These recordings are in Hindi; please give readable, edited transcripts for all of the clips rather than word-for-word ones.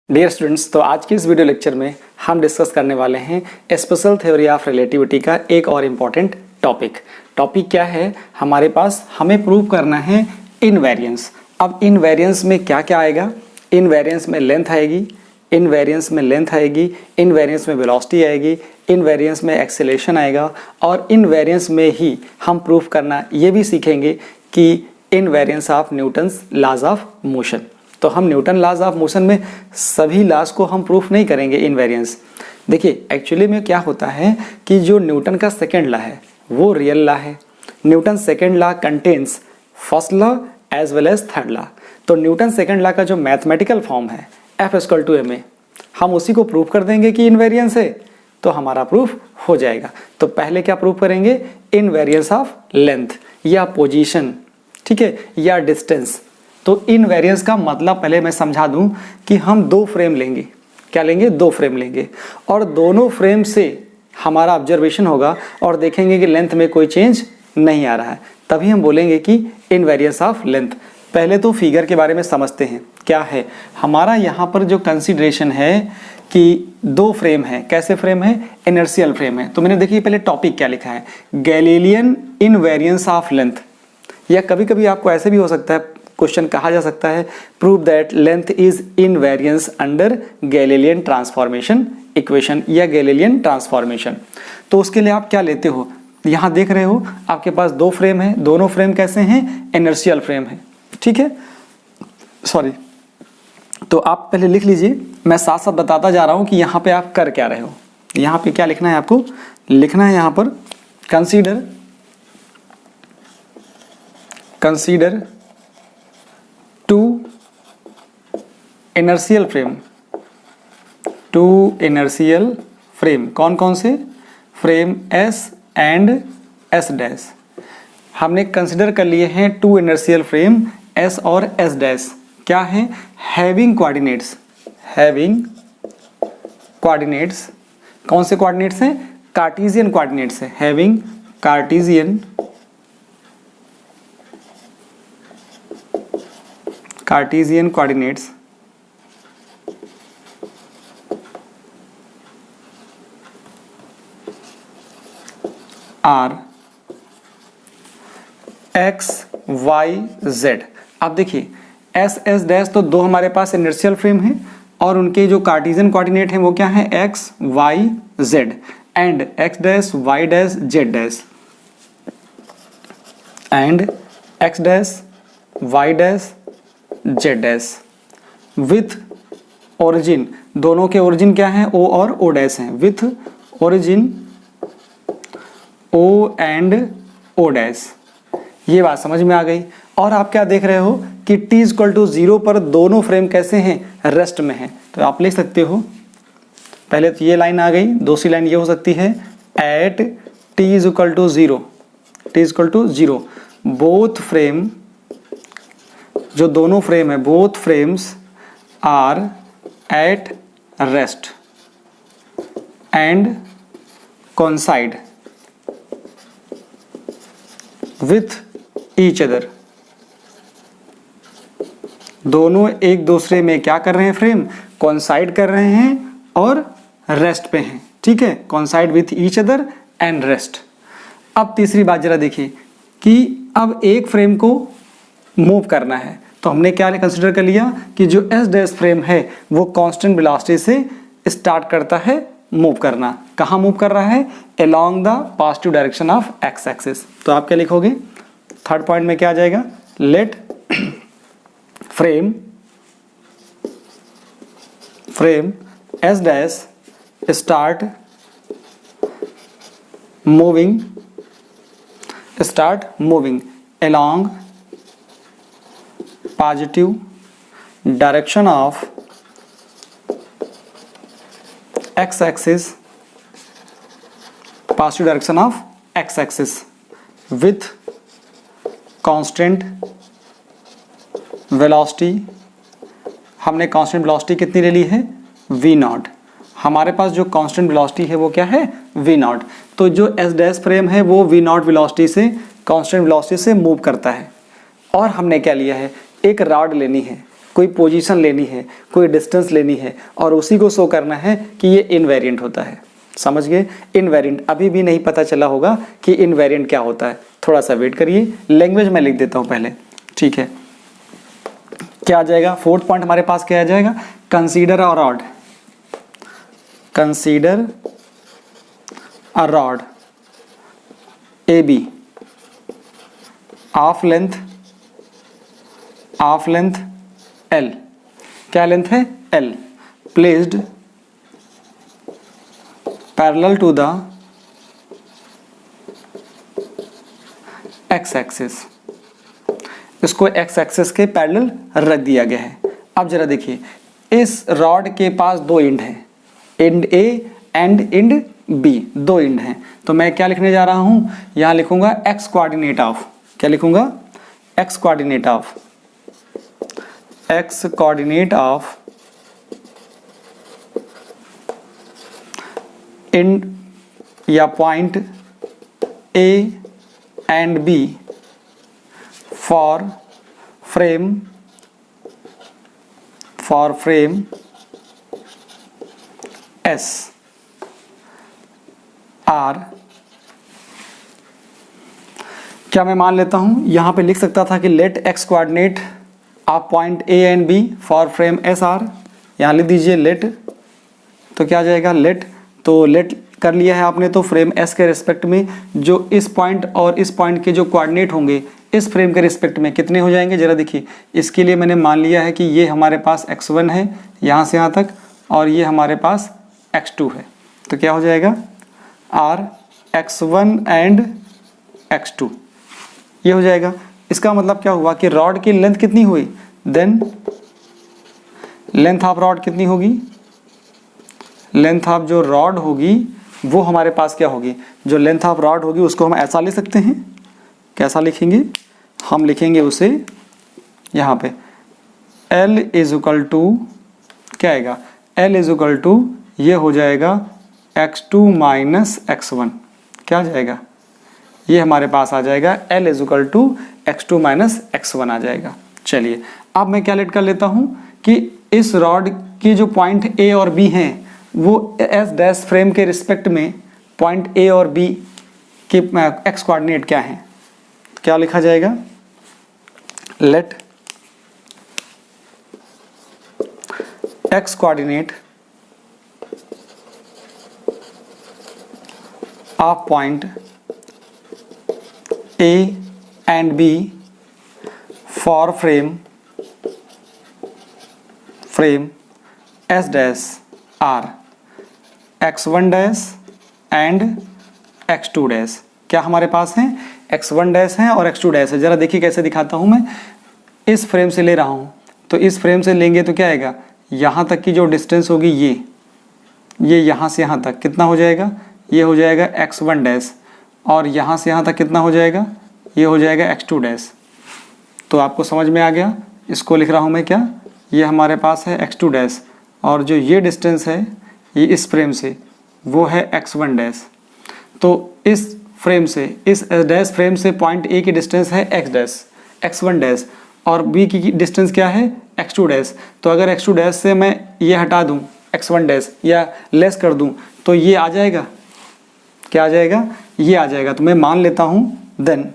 डियर स्टूडेंट्स, तो आज की इस वीडियो लेक्चर में हम डिस्कस करने वाले हैं स्पेशल थ्योरी ऑफ रिलेटिविटी का एक और इम्पॉर्टेंट टॉपिक क्या है हमारे पास। हमें प्रूव करना है इनवेरिएंस। अब इनवेरिएंस में क्या क्या आएगा? इनवेरिएंस में लेंथ आएगी, इनवेरिएंस में लेंथ आएगी, इनवेरिएंस में वेलोसिटी आएगी, इनवेरिएंस में एक्सेलरेशन आएगा और इनवेरिएंस में ही हम प्रूफ करना ये भी सीखेंगे कि invariance of Newton's laws of motion. तो हम न्यूटन लॉज ऑफ मोशन में सभी लॉज को हम प्रूफ नहीं करेंगे इनवेरिएंस। देखिए एक्चुअली में क्या होता है कि जो न्यूटन का सेकेंड लॉ है वो रियल लॉ है। Newton second law contains first law as well as third law. तो न्यूटन सेकेंड लॉ का जो मैथमेटिकल फॉर्म है F=ma, हम उसी को प्रूफ कर देंगे कि इनवेरिएंस है तो हमारा प्रूफ हो जाएगा। तो पहले क्या प्रूफ करेंगे? इनवेरिएंस ऑफ लेंथ या पोजीशन, ठीक है, या डिस्टेंस। तो इनवेरिएंस का मतलब पहले मैं समझा दूं कि हम दो फ्रेम लेंगे। क्या लेंगे? दो फ्रेम लेंगे और दोनों फ्रेम से हमारा ऑब्जर्वेशन होगा और देखेंगे कि लेंथ में कोई चेंज नहीं आ रहा है, तभी हम बोलेंगे कि इनवेरिएंस ऑफ लेंथ। पहले तो फिगर के बारे में समझते हैं क्या है हमारा यहाँ पर जो कंसीडरेशन है कि दो फ्रेम है। कैसे फ्रेम है? इनर्शियल फ्रेम है। तो मैंने देखिए पहले टॉपिक क्या लिखा है, गैलीलियन इनवेरिएंस ऑफ लेंथ। या कभी कभी आपको ऐसे भी हो सकता है क्वेश्चन कहा जा सकता है prove that length is invariance under Galilean transformation equation या गैलीलियन ट्रांसफॉर्मेशन। तो उसके लिए आप क्या लेते हो? यहाँ देख रहे हो आपके पास दो फ्रेम है, दोनों फ्रेम कैसे हैं? इनर्शियल फ्रेम है, ठीक है, सॉरी। तो आप पहले लिख लीजिए, मैं साथ साथ बताता जा रहा हूं कि यहाँ पे आप कर क्या रहे हो। यहाँ पे क्या लिखना है आपको? लिखना है यहाँ पर कंसीडर टू इनर्शियल फ्रेम। कौन कौन से? Frame S and S dash. हमने कंसिडर कर लिए हैं टू इनर्शियल फ्रेम S और S डैश। क्या है? Having coordinates. कौन से कोऑर्डिनेट्स हैं? कार्टेशियन कोऑर्डिनेट्स है। Having Cartesian coordinates are X, Y, Z। अब देखिए S, S डैश तो दो हमारे पास इनर्शियल फ्रेम है और उनके जो कार्टेशियन कोऑर्डिनेट हैं वो क्या है? X, Y, Z and X dash, Y dash, Z dash and X dash, Y dash, Z dash with origin. दोनों के ओरिजिन क्या है? O और O डैश हैं। With origin O and O dash. ये बात समझ में आ गई। और आप क्या देख रहे हो कि t=0 पर दोनों फ्रेम कैसे हैं? रेस्ट में हैं। तो आप लिख सकते हो, पहले तो ये लाइन आ गई, दूसरी लाइन ये हो सकती है एट t=0 बोथ फ्रेम, जो दोनों फ्रेम है, both frames are at rest and coincide with each other. दोनों एक दूसरे में क्या कर रहे हैं? फ्रेम कोइंसाइड कर रहे हैं और रेस्ट पे हैं, ठीक है, coincide with each other and rest. अब तीसरी बात जरा देखिए कि अब एक फ्रेम को मूव करना है तो हमने क्या कंसिडर कर लिया कि जो S डैश फ्रेम है वो कांस्टेंट वेलोसिटी से स्टार्ट करता है मूव करना। कहाँ मूव कर रहा है? Along the positive direction of X axis. तो आप क्या लिखोगे? थर्ड पॉइंट में क्या आ जाएगा? Let frame S dash start moving along positive direction of X axis, positive direction of X axis with constant velocity. हमने कांस्टेंट वेलोसिटी कितनी ले ली है? v0। हमारे पास जो कांस्टेंट वेलोसिटी है वो क्या है? v0। तो जो S डैश फ्रेम है वो v0 वेलोसिटी से, कांस्टेंट वेलोसिटी से मूव करता है। और हमने क्या लिया है? एक रॉड लेनी है कोई पोजीशन लेनी है, कोई डिस्टेंस लेनी है और उसी को शो करना है कि ये इनवेरिएंट होता है। समझ गए? इनवेरिएंट अभी भी नहीं पता चला होगा कि इनवेरिएंट क्या होता है, थोड़ा सा वेट करिए, लैंग्वेज में लिख देता हूँ पहले, ठीक है। क्या आ जाएगा? फोर्थ पॉइंट हमारे पास क्या आ जाएगा? Consider a rod, consider a rod AB of length L, क्या लेंथ है? L, placed parallel to the x axis, इसको x एक्सिस के पैरेलल रख दिया गया है। अब जरा देखिए, इस रॉड के पास दो एंड हैं, and A and and B, दो एंड हैं। तो मैं क्या लिखने जा रहा हूं? यहां लिखूंगा x कोऑर्डिनेट ऑफ, क्या लिखूंगा? x coordinate of, x coordinate of and या point A and B for frame S are. क्या मैं मान लेता हूं, यहां पे लिख सकता था कि let x coordinate of point A and B for frame S are, यहां लिख दीजिए लेट, तो क्या आ जाएगा? लेट, तो लेट कर लिया है आपने, तो फ्रेम S के रिस्पेक्ट में जो इस पॉइंट और इस पॉइंट के जो कोऑर्डिनेट होंगे इस फ्रेम के रिस्पेक्ट में कितने हो जाएंगे? जरा देखिए, इसके लिए मैंने मान लिया है कि ये हमारे पास x1 है यहाँ से यहाँ तक, और ये हमारे पास x2 है, तो क्या हो जाएगा? R x1 एंड x2, ये हो जाएगा। इसका मतलब क्या हुआ कि रॉड की लेंथ कितनी हुई? देन लेंथ ऑफ रॉड कितनी होगी? लेंथ ऑफ जो रॉड होगी वो हमारे पास क्या होगी? जो लेंथ ऑफ रॉड होगी उसको हम ऐसा लिख सकते हैं, कैसा लिखेंगे? हम लिखेंगे उसे यहाँ पे L इज इक्वल टू, क्या आएगा? L इज इक्वल टू, ये हो जाएगा x2 माइनस x1, क्या आ जाएगा? ये हमारे पास आ जाएगा L is equal to x2 minus x1 आ जाएगा। चलिए अब मैं क्या लेट कर लेता हूँ कि इस रॉड की जो पॉइंट A और B हैं वो S डैश फ्रेम के रिस्पेक्ट में पॉइंट A और B के x कोऑर्डिनेट क्या हैं? क्या लिखा जाएगा? Let x coordinate of point A and B for frame S dash R, x1 dash and x2 dash, क्या हमारे पास हैं? x1 डैश है और x2 डैश है। जरा देखिए कैसे दिखाता हूं मैं, इस फ्रेम से ले रहा हूं, तो इस फ्रेम से लेंगे तो क्या आएगा? यहां तक की जो डिस्टेंस होगी ये यहां से यहां तक कितना हो जाएगा? ये हो जाएगा x1 डैश, और यहां से यहां तक कितना हो जाएगा? ये हो जाएगा x2 डैश। तो आपको समझ में आ गया? इसको लिख रहा हूं मैं क्या? ये हमारे पास है x2 डैश, और जो ये डिस्टेंस है ये इस फ्रेम से वो है x1 डैश। तो इस फ्रेम से, इस डैश फ्रेम से पॉइंट A की डिस्टेंस है x डैश, x1 डैश, और B की डिस्टेंस क्या है? x2 dash. तो अगर x2 डैश से मैं ये हटा दूं x1 डैश या लेस कर दूं तो ये आ जाएगा, क्या आ जाएगा? ये आ जाएगा। तो मैं मान लेता हूं देन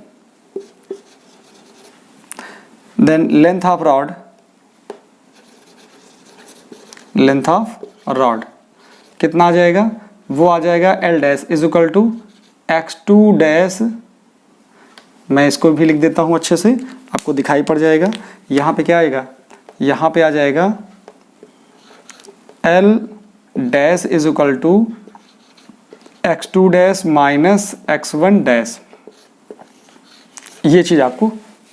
लेंथ ऑफ रॉड कितना आ जाएगा? वो आ जाएगा L dash is equal to x2 dash, मैं इसको भी लिख देता हूं अच्छे से, आपको दिखाई पड़ जाएगा। यहाँ पे क्या आएगा? यहाँ पे आ जाएगा L dash is equal to x2 dash minus x1 dash, ये चीज़ आपको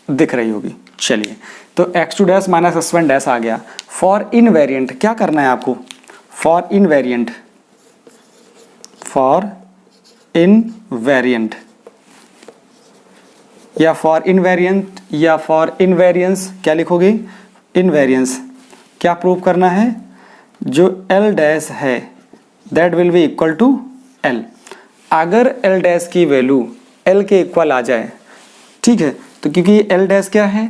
दिख रही होगी। चलिए, तो x2 dash minus x1 dash आ गया। फॉर इनवेरिएंट क्या करना है आपको? फॉर इनवेरिएंट या फॉर इनवेरिएंट या फॉर इनवेरिएंस क्या लिखोगे? इनवेरिएंस क्या प्रूव करना है? जो L डैश है that will be equal to L। अगर L डैश की वैल्यू L के इक्वल आ जाए, ठीक है, तो क्योंकि L डैश क्या है?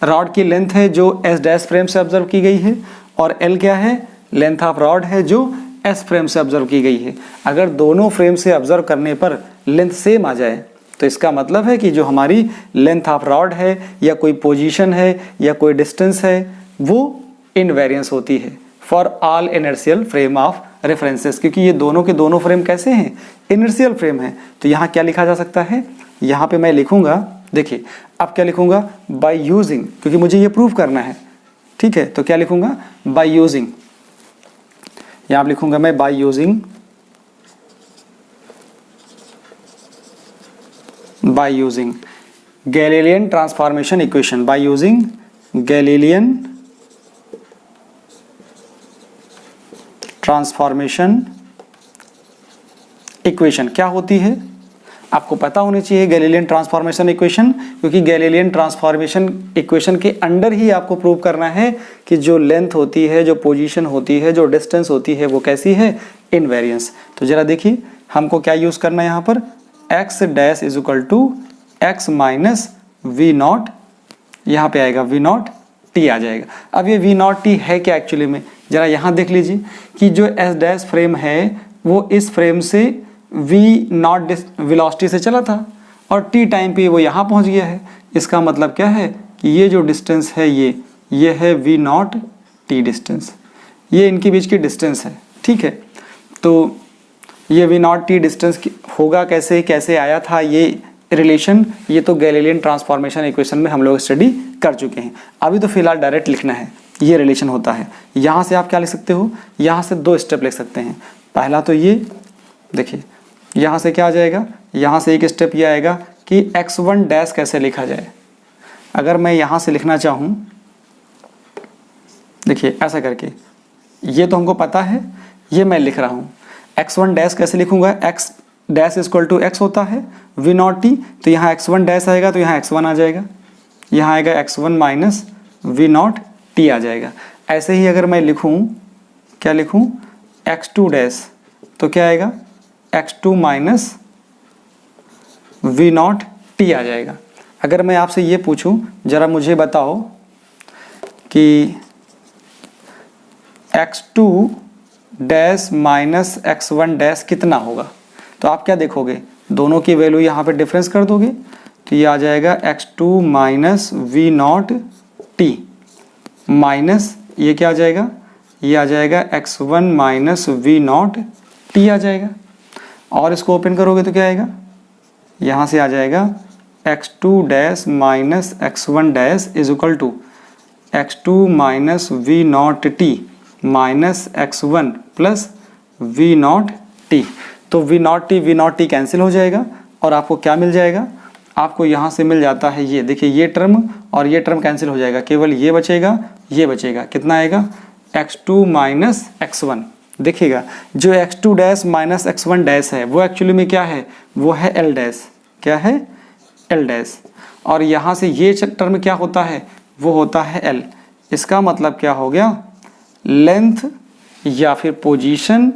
रॉड की लेंथ है जो एस डैश फ्रेम से ऑब्जर्व की गई है, और एल क्या है, लेंथ ऑफ रॉड है जो एस फ्रेम से ऑब्जर्व की गई है। अगर दोनों फ्रेम से ऑब्जर्व करने पर लेंथ सेम आ जाए तो इसका मतलब है कि जो हमारी लेंथ ऑफ रॉड है या कोई पोजीशन है या कोई डिस्टेंस है वो इनवेरियंस होती है for all inertial frame of references, क्योंकि ये दोनों के दोनों फ्रेम कैसे हैं, इनर्शियल फ्रेम है। तो यहाँ क्या लिखा जा सकता है, यहाँ पे मैं लिखूंगा, देखिए अब क्या लिखूंगा, बाय यूजिंग, क्योंकि मुझे ये प्रूव करना है, ठीक है। तो क्या लिखूंगा, बाय यूजिंग, यहाँ पे लिखूंगा मैं by using Galilean transformation equation, by using Galilean transformation equation. क्या होती है आपको पता होनी चाहिए गैलीलियन ट्रांसफॉर्मेशन इक्वेशन, क्योंकि गैलीलियन ट्रांसफॉर्मेशन इक्वेशन के अंडर ही आपको प्रूव करना है कि जो लेंथ होती है, जो पोजीशन होती है, जो डिस्टेंस होती है वो कैसी है, इनवेरियंस। तो जरा देखिए हमको क्या यूज करना है यहाँ पर, x dash is equal to x minus v nought, यहाँ पे आएगा वी नॉट टी आ जाएगा। अब ये वी नॉट टी है क्या एक्चुअली में, जरा यहाँ देख लीजिए कि जो एस डैश फ्रेम है वो इस फ्रेम से वी नॉट वेलोसिटी से चला था और टी टाइम पे वो यहाँ पहुँच गया है। इसका मतलब क्या है कि ये जो डिस्टेंस है ये है वी नॉट टी डिस्टेंस, ये इनके बीच की डिस्टेंस है, ठीक है। तो ये वी नॉट टी डिस्टेंस होगा कैसे, कैसे आया था ये रिलेशन, ये तो गैलीलियन ट्रांसफॉर्मेशन इक्वेशन में हम लोग स्टडी कर चुके हैं। अभी तो फिलहाल डायरेक्ट लिखना है, ये रिलेशन होता है। यहाँ से आप क्या लिख सकते हो, यहाँ से दो स्टेप लिख सकते हैं। पहला तो ये देखिए, यहाँ से क्या आ जाएगा, यहाँ से एक स्टेप ये आएगा कि x1 डैश कैसे लिखा जाए। अगर मैं यहाँ से लिखना चाहूँ, देखिए ऐसा करके, ये तो हमको पता है, ये मैं लिख रहा हूँ। x1 डैश कैसे लिखूंगा, x dash is equal to x होता है वी नॉट टी, तो यहाँ x1 डैश आएगा तो यहाँ x1 आ जाएगा, यहाँ आएगा x1 minus v not t आ जाएगा। ऐसे ही अगर मैं लिखूँ, क्या लिखूँ, x2 डैश, तो क्या आएगा, x2 minus v not t आ जाएगा। अगर मैं आपसे ये पूछूं, जरा मुझे बताओ कि x2 dash minus x1 dash कितना होगा, तो आप क्या देखोगे, दोनों की वैल्यू यहाँ पे डिफरेंस कर दोगे तो ये आ जाएगा x2 minus v not t minus ये क्या आ जाएगा, ये आ जाएगा x1 minus v not t आ जाएगा। और इसको ओपन करोगे तो क्या आएगा, यहाँ से आ जाएगा x2 dash minus x1 dash is equal to x2 minus v not t minus x1 plus v not t. तो वी नॉट टी कैंसिल हो जाएगा और आपको क्या मिल जाएगा, आपको यहाँ से मिल जाता है ये, देखिए ये टर्म और ये टर्म कैंसिल हो जाएगा, केवल ये बचेगा, ये बचेगा, कितना आएगा, x2 माइनस x1। देखिएगा जो x2 dash minus x1 dash है वो एक्चुअली में क्या है, वो है l डैश, क्या है, l डैश, और यहाँ से ये टर्म क्या होता है, वो होता है l। इसका मतलब क्या हो गया, लेंथ या फिर पोजीशन,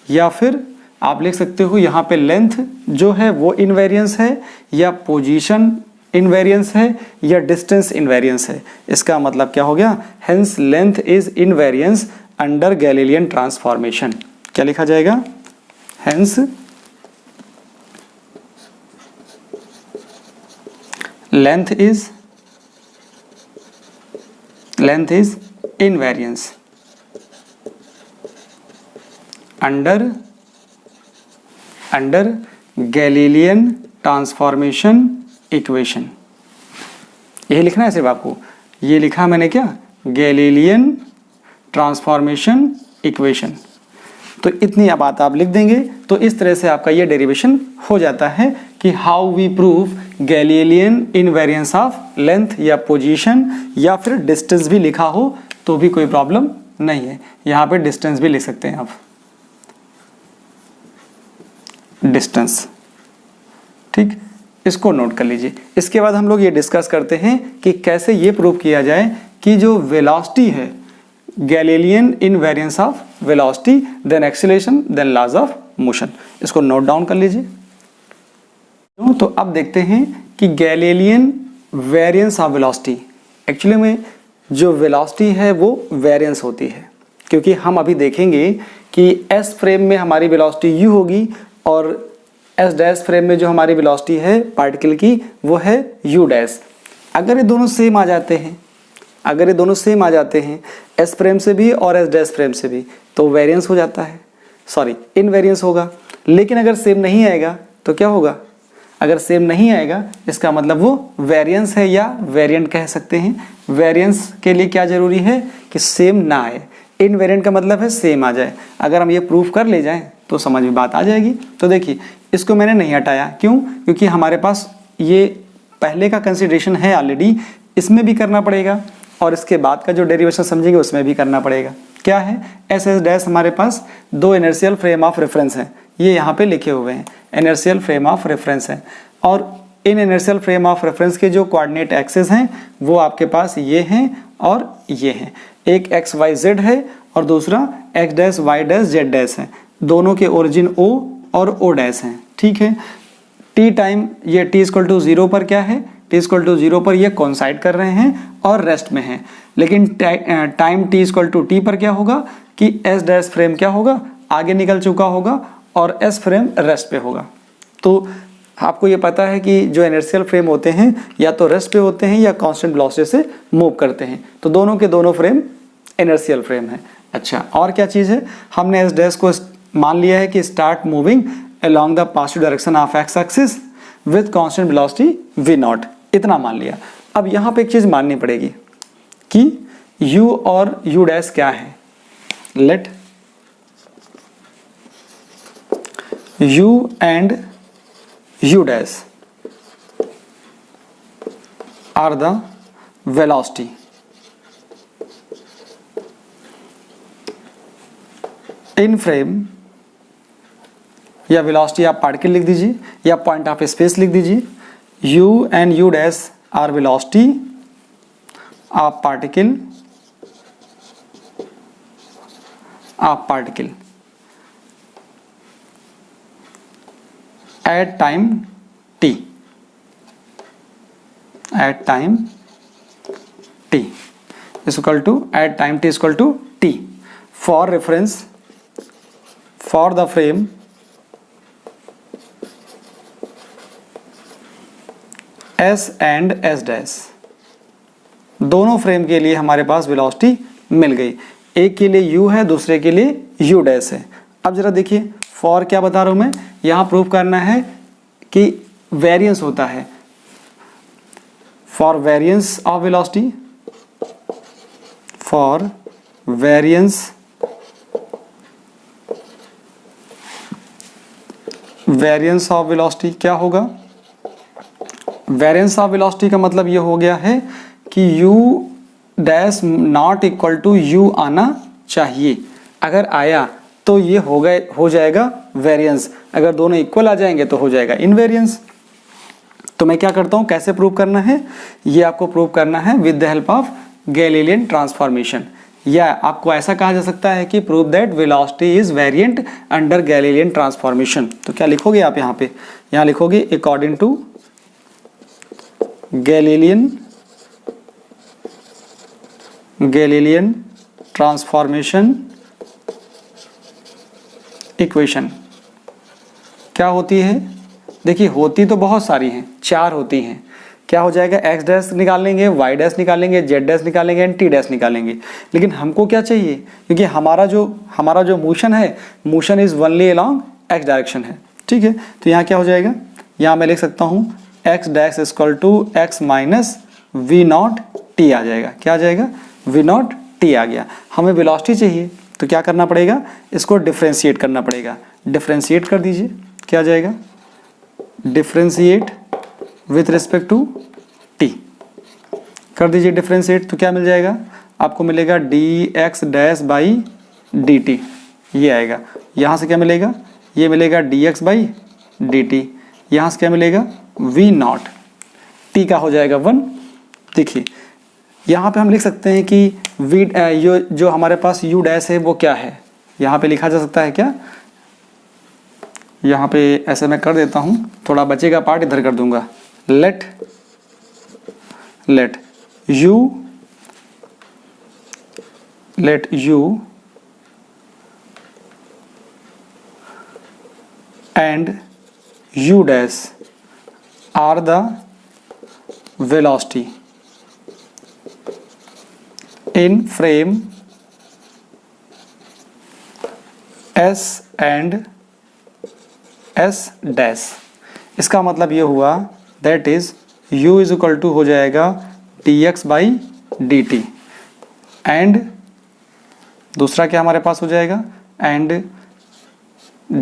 या फिर आप लिख सकते हो यहाँ पे लेंथ जो है वो इनवेरियंस है, या पोजीशन इनवेरियंस है, या डिस्टेंस इनवेरियंस है। इसका मतलब क्या हो गया, hence length is invariance under Galilean transformation. क्या लिखा जाएगा, hence length is invariance under Galilean transformation equation. यही लिखना है सिर्फ आपको, ये लिखा मैंने क्या, गैलीलियन ट्रांसफॉर्मेशन इक्वेशन। तो इतनी बात आप लिख देंगे तो इस तरह से आपका ये डेरिवेशन हो जाता है कि how we prove Galilean invariance of length या पोजीशन, या फिर डिस्टेंस भी लिखा हो तो भी कोई प्रॉब्लम नहीं है। यहाँ पे डिस्टेंस भी लिख सकते हैं आप, डिस्टेंस, ठीक, इसको नोट कर लीजिए। इसके बाद हम लोग ये डिस्कस करते हैं कि कैसे ये प्रूव किया जाए कि जो वेलोसिटी है, Galilean invariance of velocity, then acceleration, then laws of motion. इसको नोट डाउन कर लीजिए। तो अब देखते हैं कि Galilean variance of velocity actually में जो वेलोसिटी है वो वेरिएंस होती है, क्योंकि हम अभी देखेंगे कि एस फ्रेम में हमारी वेलोसिटी यू होगी और एस डैश फ्रेम में जो हमारी वेलोसिटी है पार्टिकल की वो है यू डैश। अगर ये दोनों सेम आ जाते हैं, अगर ये दोनों सेम आ जाते हैं एस फ्रेम से भी और एस डैश फ्रेम से भी, तो वेरिएंस हो जाता है, सॉरी इनवेरिएंस होगा। लेकिन अगर सेम नहीं आएगा तो क्या होगा? अगर सेम नहीं आएगा इसका मतलब वो वेरिएंस है या वेरिएंट कह सकते हैं। वेरिएंस के लिए क्या जरूरी है कि सेम ना आए, इनवेरिएंट का मतलब है सेम आ जाए। अगर हम ये प्रूफ कर ले जाएं तो समझ में बात आ जाएगी। तो देखिए इसको मैंने नहीं हटाया, क्यों? क्योंकि हमारे पास ये पहले का कंसिडरेशन है ऑलरेडी, इसमें भी करना पड़ेगा और इसके बाद का जो डेरिवेशन समझेंगे उसमें भी करना पड़ेगा। क्या है? एस एस डैश हमारे पास दो इनर्शियल फ्रेम ऑफ रेफरेंस हैं, ये यहाँ पे लिखे हुए हैं, इनर्शियल फ्रेम ऑफ रेफरेंस है। और in inertial frame of reference के जो कोऑर्डिनेट एक्सेस हैं वो आपके पास ये हैं और ये हैं। एक एक्स वाई जेड है और दूसरा x dash y dash z dash है। दोनों के ओरिजिन ओ और ओ डैश हैं, ठीक है। टी टाइम ये टी इक्वल टू 0 पर क्या है? टी इक्वल टू 0 पर ये कोइंसाइड कर रहे हैं और रेस्ट में हैं। लेकिन time t equal to t पर क्या होगा कि एस डैश फ्रेम क्या होगा? आगे निकल चुका होगा और एस फ्रेम रेस्ट पे होगा। तो आपको ये पता है कि जो इनर्शियल फ्रेम होते हैं या तो रेस्ट पे होते हैं या कांस्टेंट वेलोसिटी से मूव करते हैं, तो दोनों के दोनों फ्रेम इनर्शियल फ्रेम है। अच्छा, और क्या चीज़ है? हमने एस डैश को मान लिया है कि start moving along the positive direction of x axis with constant velocity v naught, इतना मान लिया। अब यहाँ पे एक चीज़ माननी पड़ेगी कि u और u डैश क्या है। Let u and u dash are the velocity in frame, या वेलोसिटी आप पार्टिकल लिख दीजिए या पॉइंट ऑफ स्पेस लिख दीजिए। u and u dash are velocity of particle at time t, at time t equal to at time t equal to t for reference for the frame S and S dash. दोनों फ्रेम के लिए हमारे पास वेलोसिटी मिल गई, एक के लिए u है दूसरे के लिए u डैश है। अब जरा देखिए फॉर क्या बता रहा हूं मैं, यहां प्रूव करना है कि वेरिएंस होता है। For variance of velocity, for variance of velocity क्या होगा? वेरिएंस ऑफ वेलोसिटी का मतलब ये हो गया है कि u dash not equal to u आना चाहिए। अगर आया तो ये हो जाएगा वेरिएंस, अगर दोनों इक्वल आ जाएंगे तो हो जाएगा इनवेरिएंस। तो मैं क्या करता हूँ, कैसे प्रूव करना है? ये आपको प्रूव करना है with the help of Galilean transformation, या आपको ऐसा कहा जा सकता है कि prove that velocity is variant under Galilean transformation. तो क्या लिखोगे आप यहाँ पे? यहाँ लिखोगे according to Galilean transformation equation क्या होती है? देखिए होती तो बहुत सारी हैं, 4 होती हैं। क्या हो जाएगा? एक्स डैश निकालेंगे, वाई डैश निकालेंगे, जेड डैश निकालेंगे एंड टी डैश निकालेंगे। लेकिन हमको क्या चाहिए? क्योंकि हमारा जो मोशन है, motion is only along x direction है, ठीक है। तो यहाँ क्या हो जाएगा? यहाँ मैं लिख सकता हूँ x dash equal to x minus v not t आ जाएगा। क्या आ जाएगा? वी नॉट टी आ गया। हमें वेलोसिटी चाहिए तो क्या करना पड़ेगा? इसको डिफ्रेंशिएट करना पड़ेगा। डिफ्रेंशिएट कर दीजिए, क्या आ जाएगा? Differentiate with respect to t कर दीजिए डिफ्रेंशिएट, तो क्या मिल जाएगा आपको? मिलेगा d x dash by d t, ये आएगा। यहाँ से क्या मिलेगा? ये मिलेगा d x by d t. यहाँ से क्या मिलेगा? वी नॉट, टी का हो जाएगा 1। देखिए यहाँ पे हम लिख सकते हैं कि वी जो हमारे पास यू डैश है वो क्या है, यहाँ पे लिखा जा सकता है क्या? यहाँ पे ऐसे मैं कर देता हूँ, थोड़ा बचेगा पार्ट इधर कर दूंगा। Let u and u dash are the velocity in frame s and s dash। इसका मतलब ये हुआ that is u is equal to हो जाएगा dx बाई dt एंड दूसरा क्या हमारे पास हो जाएगा and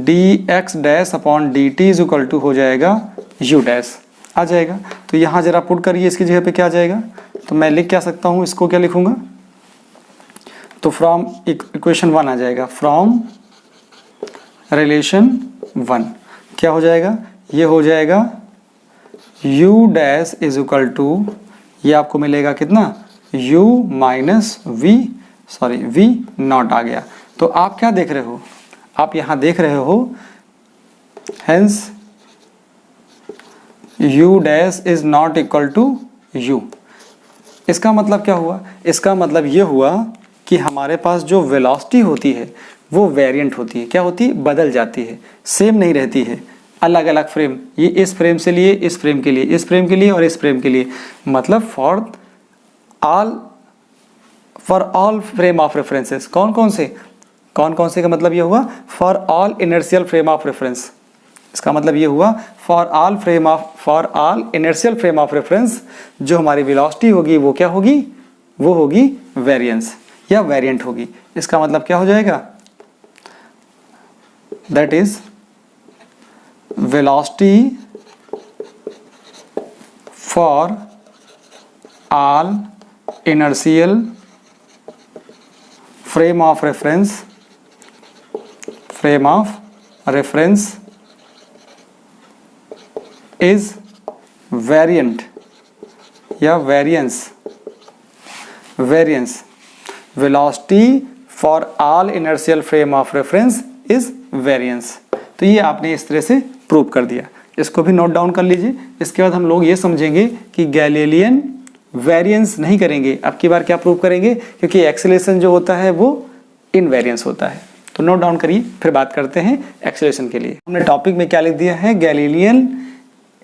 dx dash upon dt is equal to हो जाएगा u डैश आ जाएगा। तो यहाँ जरा पुट करिए इसकी जगह पे क्या आ जाएगा, तो मैं लिख क्या सकता हूँ, इसको क्या लिखूंगा, तो फ्रॉम इक्वेशन 1 आ जाएगा, फ्रॉम रिलेशन 1 क्या हो जाएगा, ये हो जाएगा u dash is equal to, ये आपको मिलेगा कितना u माइनस v नॉट आ गया। तो आप क्या देख रहे हो, आप यहाँ देख रहे हो hence u dash is not equal to u। इसका मतलब क्या हुआ, इसका मतलब ये हुआ कि हमारे पास जो वेलोसिटी होती है वो वेरिएंट होती है, क्या होती है, बदल जाती है, सेम नहीं रहती है, अलग अलग फ्रेम, ये इस फ्रेम से लिए, इस फ्रेम के लिए, इस फ्रेम के लिए और इस फ्रेम के लिए, मतलब for all frame of references, कौन कौन से का मतलब ये हुआ for all inertial frame of reference. इसका मतलब ये हुआ for all inertial frame of reference जो हमारी वेलोसिटी होगी वो क्या होगी, वो होगी वेरिएंस या वेरिएंट होगी। इसका मतलब क्या हो जाएगा, that is velocity for all inertial frame of reference is variant या variance velocity for all inertial frame of reference is variance. तो ये आपने इस तरह से प्रूव कर दिया, इसको भी नोट डाउन कर लीजिए। इसके बाद हम लोग ये समझेंगे कि गैलीलियन वेरिएंस नहीं करेंगे, अब की बार क्या प्रूव करेंगे, क्योंकि एक्सेलरेशन जो होता है वो इनवेरिएंस होता है। तो नोट डाउन करिए, फिर बात करते हैं एक्सेलरेशन के लिए। हमने टॉपिक में क्या लिख दिया है, गैलीलियन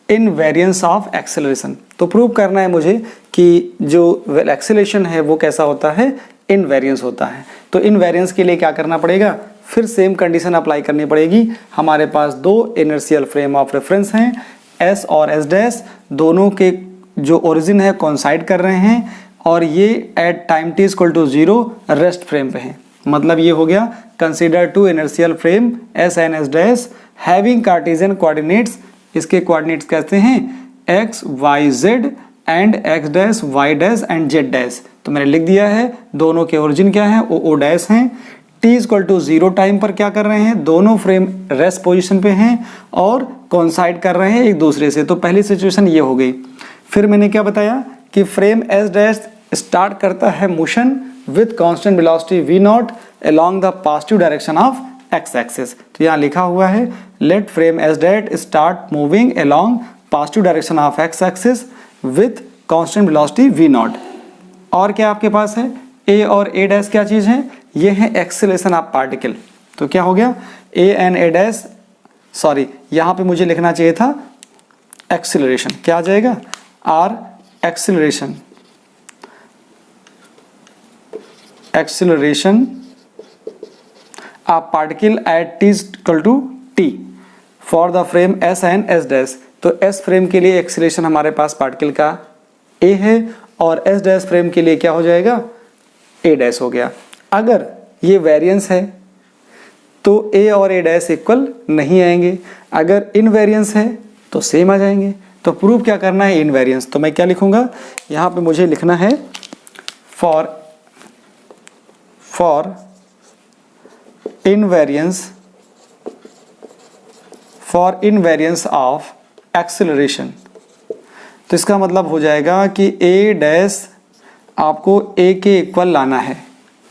इनवेरिएंस ऑफ एक्सेलरेशन। तो प्रूव करना है मुझे कि जो एक्सेलरेशन है वो कैसा होता है, इनवेरिएंस होता है। तो इनवेरिएंस के लिए क्या करना पड़ेगा, फिर सेम कंडीशन अप्लाई करनी पड़ेगी। हमारे पास दो इनर्शियल फ्रेम ऑफ रेफरेंस हैं, एस और एस डैश, दोनों के जो ओरिजिन है कोइंसाइड कर रहे हैं और ये at time t equal to 0 rest frame पे हैं। मतलब ये हो गया consider two inertial frame S and S dash having Cartesian coordinates, इसके कोऑर्डिनेट्स कहते हैं x y z and x dash y dash and z dash. तो मैंने लिख दिया है दोनों के ओरिजिन क्या है, o डैश हैं। t इक्वल टू 0 टाइम पर क्या कर रहे हैं, दोनों फ्रेम रेस्ट पोजीशन पे हैं और कोइंसाइड कर रहे हैं एक दूसरे से। तो पहली सिचुएशन ये हो गई। फिर मैंने क्या बताया कि फ्रेम एस डैश स्टार्ट करता है motion with constant velocity v nought along the positive direction of x axis. तो यहाँ लिखा हुआ है let frame S dash start moving along positive direction of x axis with constant velocity v nought. और क्या आपके पास है, a और a डैश क्या चीज़ है, ये है एक्सेलरेशन ऑफ पार्टिकल। तो क्या हो गया a and a dash, sorry यहाँ पे मुझे लिखना चाहिए था एक्सेलरेशन, क्या आ जाएगा are acceleration of particle at t equal to t for the frame s and s dash. तो s फ्रेम के लिए एक्सेलरेशन हमारे पास पार्टिकल का a है और s डैश फ्रेम के लिए क्या हो जाएगा a डैश हो गया। अगर ये वेरिएंस है तो a और a डैश इक्वल नहीं आएंगे, अगर इनवेरिएंस है तो सेम आ जाएंगे। तो प्रूव क्या करना है, इनवेरिएंस। तो मैं क्या लिखूंगा, यहाँ पे मुझे लिखना है फॉर इनवेरिएंस ऑफ एक्सेलरेशन। तो इसका मतलब हो जाएगा कि a डैश आपको a के इक्वल लाना है।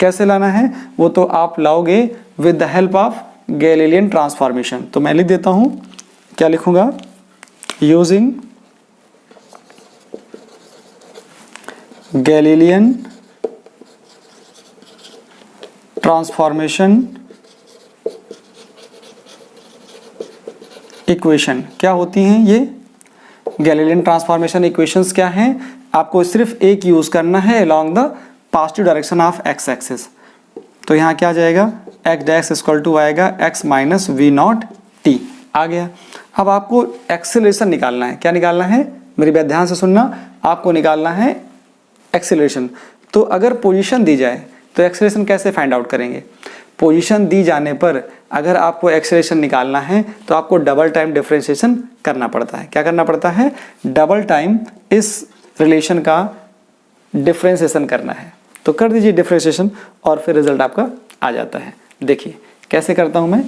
कैसे लाना है वो तो आप लाओगे with the help of Galilean transformation. तो मैं लिख देता हूं, क्या लिखूंगा, यूजिंग गैलीलियन ट्रांसफॉर्मेशन इक्वेशन क्या होती हैं ये? गैलीलियन ट्रांसफॉर्मेशन इक्वेशंस क्या हैं? आपको सिर्फ एक यूज करना है along the positive direction of x axis. तो यहाँ क्या आ जाएगा? एक्स डैश इक्वल टू आएगा x minus v not t आ गया। अब आपको एक्सेलरेशन निकालना है। क्या निकालना है? मेरी बात ध्यान से सुनना, आपको निकालना है एक्सेलरेशन। तो अगर पोजीशन दी जाए तो एक्सेलरेशन कैसे फाइंड आउट करेंगे? पोजीशन दी जाने पर अगर आपको एक्सेलरेशन निकालना है तो आपको डबल टाइम डिफरेंशिएशन करना पड़ता है। क्या करना पड़ता है? डबल टाइम इस रिलेशन का डिफरेंशिएशन करना है। तो कर दीजिए डिफरेंशिएशन और फिर रिजल्ट आपका आ जाता है। देखिए कैसे करता हूं मैं।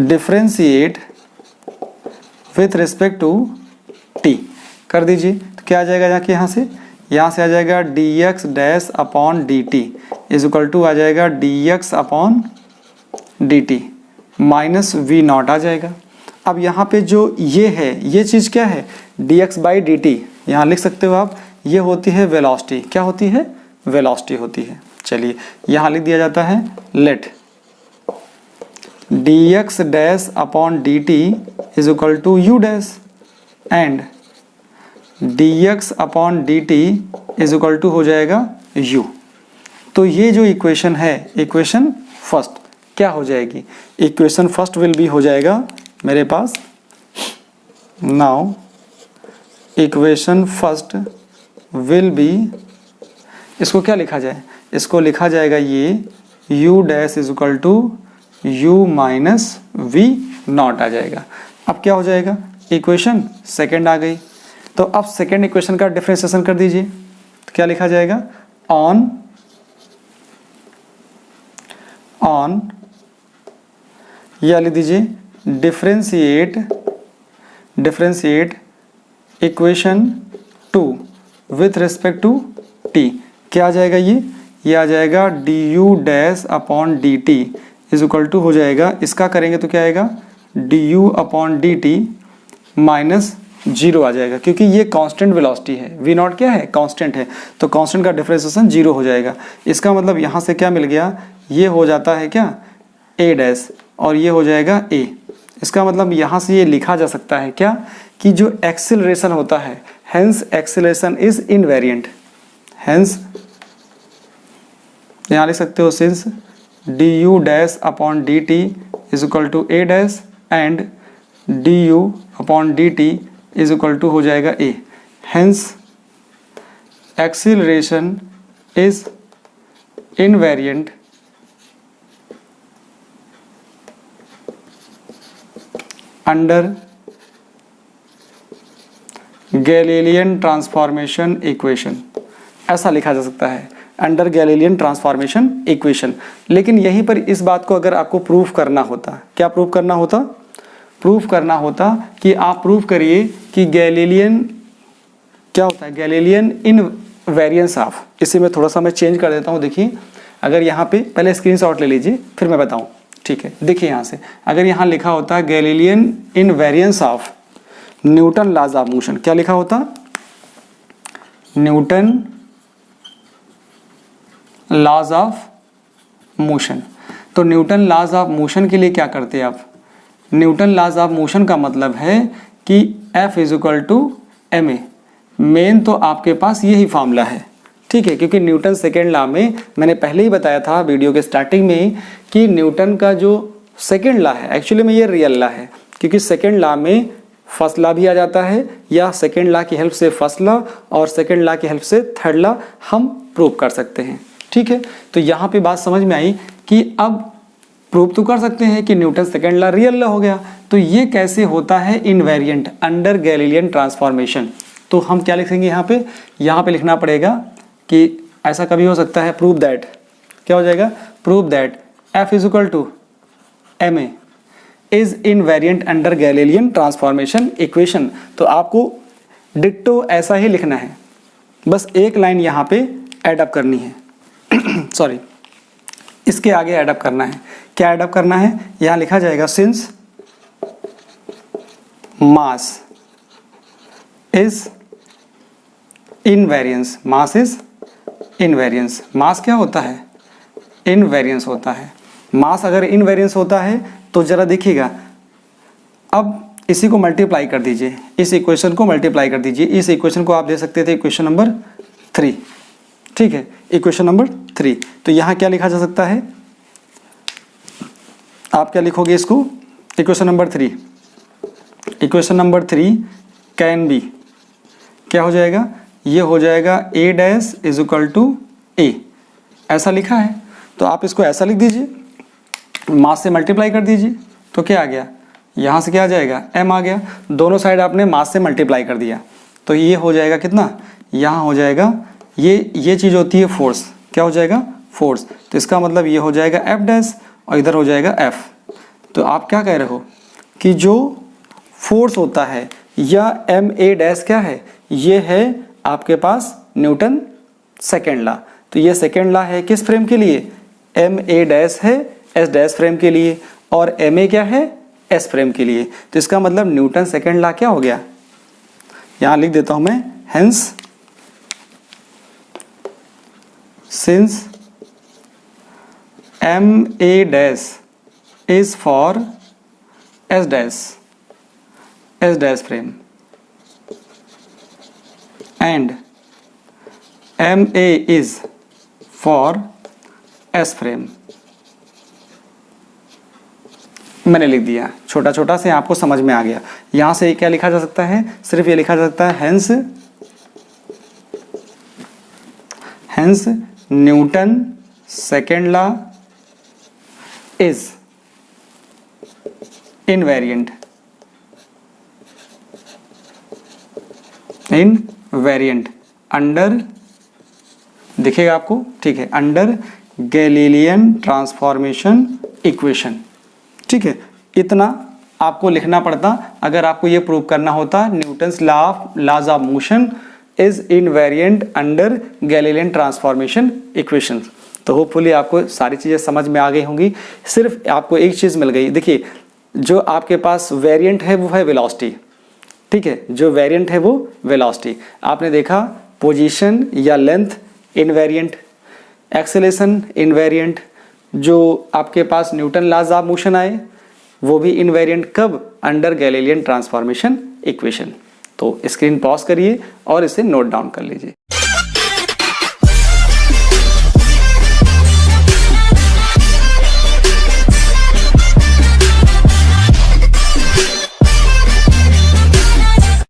Differentiate with respect to t कर दीजिए। तो क्या आ जाएगा यहाँ से आ जाएगा dx dash upon dt is equal to आ जाएगा dx upon dt minus v naught आ जाएगा। अब यहाँ पे जो ये है ये चीज़ क्या है? dx बाई dt यहाँ लिख सकते हो आप, ये होती है वेलोसिटी। क्या होती है? वेलोसिटी होती है। चलिए यहाँ लिख दिया जाता है let dx dash upon dt is equal to u dash and dx upon dt is equal to हो जाएगा u। तो ये जो इक्वेशन है, इक्वेशन फर्स्ट क्या हो जाएगी? इक्वेशन फर्स्ट विल बी हो जाएगा मेरे पास, now equation first will be, इसको क्या लिखा जाए? इसको लिखा जाएगा ये u dash is equal to u minus v naught आ जाएगा। अब क्या हो जाएगा? इक्वेशन सेकेंड आ गई। तो अब सेकेंड इक्वेशन का डिफरेंशिएशन कर दीजिए। तो क्या लिखा जाएगा? ऑन या लिख दीजिए differentiate equation 2 with respect to t। क्या आ जाएगा ये आ जाएगा du dash upon dt is equal to हो जाएगा, इसका करेंगे तो क्या आएगा? du अपॉन dt माइनस 0 आ जाएगा, क्योंकि ये कांस्टेंट वेलोसिटी है। v नॉट क्या है? कांस्टेंट है, तो कांस्टेंट का डिफरेंशिएशन 0 हो जाएगा। इसका मतलब यहाँ से क्या मिल गया? ये हो जाता है क्या? a डैश और ये हो जाएगा a। इसका मतलब यहाँ से ये लिखा जा सकता है क्या कि जो एक्सेलरेशन होता है, hence acceleration is invariant. Hence यहाँ लिख सकते हो since du dash upon dt is equal to a dash and du upon dt is equal to हो जाएगा a। Hence acceleration is invariant under Galilean transformation equation. ऐसा लिखा जा सकता है, अंडर गैलीलियन ट्रांसफॉर्मेशन इक्वेशन। लेकिन यहीं पर इस बात को अगर आपको प्रूफ करना होता, क्या प्रूफ करना होता? प्रूफ करना होता कि आप प्रूफ करिए कि गैलीलियन क्या होता है? Galilean invariance of. इसे मैं थोड़ा सा मैं चेंज कर देता हूँ। देखिए अगर यहाँ पे पहले स्क्रीनशॉट ले लीजिए फिर मैं बताऊँ, ठीक है? देखिए यहाँ से अगर यहाँ लिखा होता Galilean invariance of Newton laws of motion, क्या लिखा होता? Newton laws of motion. तो न्यूटन लॉज ऑफ मोशन के लिए क्या करते हैं आप? न्यूटन लॉज ऑफ मोशन का मतलब है कि F is equal to ma। Main तो आपके पास यही फॉर्मूला है, ठीक है? क्योंकि न्यूटन सेकेंड लॉ में मैंने पहले ही बताया था वीडियो के स्टार्टिंग में ही कि न्यूटन का जो सेकेंड लॉ है एक्चुअली में ये रियल लॉ है, क्योंकि सेकेंड लॉ में फर्स्ट लॉ भी आ जाता है या सेकेंड लॉ की हेल्प से फर्स्ट लॉ और सेकेंड लॉ की हेल्प से थर्ड लॉ हम प्रूव कर सकते हैं, ठीक है? तो यहाँ पे बात समझ में आई कि अब प्रूव तो कर सकते हैं कि Newton second law real law हो गया। तो ये कैसे होता है? Invariant under Galilean transformation. तो हम क्या लिखेंगे यहाँ पे लिखना पड़ेगा कि ऐसा कभी हो सकता है, प्रूव दैट, क्या हो जाएगा? Prove that F is equal to ma is invariant under Galilean transformation equation. तो आपको डिट्टो ऐसा ही लिखना है, बस एक लाइन यहाँ पे ऐड अप करनी है सॉरी, इसके आगे ऐड अप करना है। क्या ऐड अप करना है? यहाँ लिखा जाएगा since mass is invariance, mass is invariance. Mass क्या होता है? इनवेरियंस होता है। मास अगर इनवेरियंस होता है तो जरा देखिएगा, अब इसी को मल्टीप्लाई कर दीजिए, इस इक्वेशन को मल्टीप्लाई कर दीजिए। इस इक्वेशन को आप दे सकते थे इक्वेशन नंबर 3, ठीक है, इक्वेशन नंबर 3। तो यहाँ क्या लिखा जा सकता है? आप क्या लिखोगे इसको? Equation number 3, equation number 3 can be, क्या हो जाएगा? ये हो जाएगा a dash is equal to a, ऐसा लिखा है तो आप इसको ऐसा लिख दीजिए, मास से मल्टीप्लाई कर दीजिए। तो क्या आ गया? यहाँ से क्या आ जाएगा? m आ गया। दोनों साइड आपने मास से मल्टीप्लाई कर दिया तो ये हो जाएगा कितना? यहाँ हो जाएगा, ये चीज़ होती है फोर्स, क्या हो जाएगा? फोर्स। तो इसका मतलब ये हो जाएगा f डैश और इधर हो जाएगा f। तो आप क्या कह रहे हो कि जो फोर्स होता है या एम ए डैश क्या है? ये है आपके पास न्यूटन सेकेंड लॉ। तो ये सेकेंड लॉ है किस फ्रेम के लिए? एम ए डैश है एस डैश फ्रेम के लिए और एम ए क्या है? एस फ्रेम के लिए। तो इसका मतलब न्यूटन सेकेंड लॉ क्या हो गया? यहां लिख देता हूं मैं, hence since M A dash is for S dash frame and MA is for S frame। मैंने लिख दिया, छोटा छोटा से आपको समझ में आ गया। यहां से क्या लिखा जा सकता है? सिर्फ ये लिखा जा सकता है hence Newton second law is invariant under, दिखेगा आपको, ठीक है, अंडर गैलीलियन ट्रांसफॉर्मेशन इक्वेशन। ठीक है, इतना आपको लिखना पड़ता अगर आपको ये प्रूव करना होता Newton's laws of motion is invariant under Galilean transformation equation. तो होपफुली आपको सारी चीज़ें समझ में आ गई होंगी। सिर्फ आपको एक चीज़ मिल गई, देखिए जो आपके पास वेरिएंट है वो है वेलोसिटी, ठीक है, जो वेरिएंट है वो वेलोसिटी। आपने देखा पोजीशन या लेंथ इनवेरिएंट, एक्सेलेरेशन इनवेरिएंट, जो आपके पास न्यूटन लॉज ऑफ मोशन आए वो भी इनवेरिएंट, कब? Under Galilean transformation equation. तो स्क्रीन पॉज करिए और इसे नोट डाउन कर लीजिए।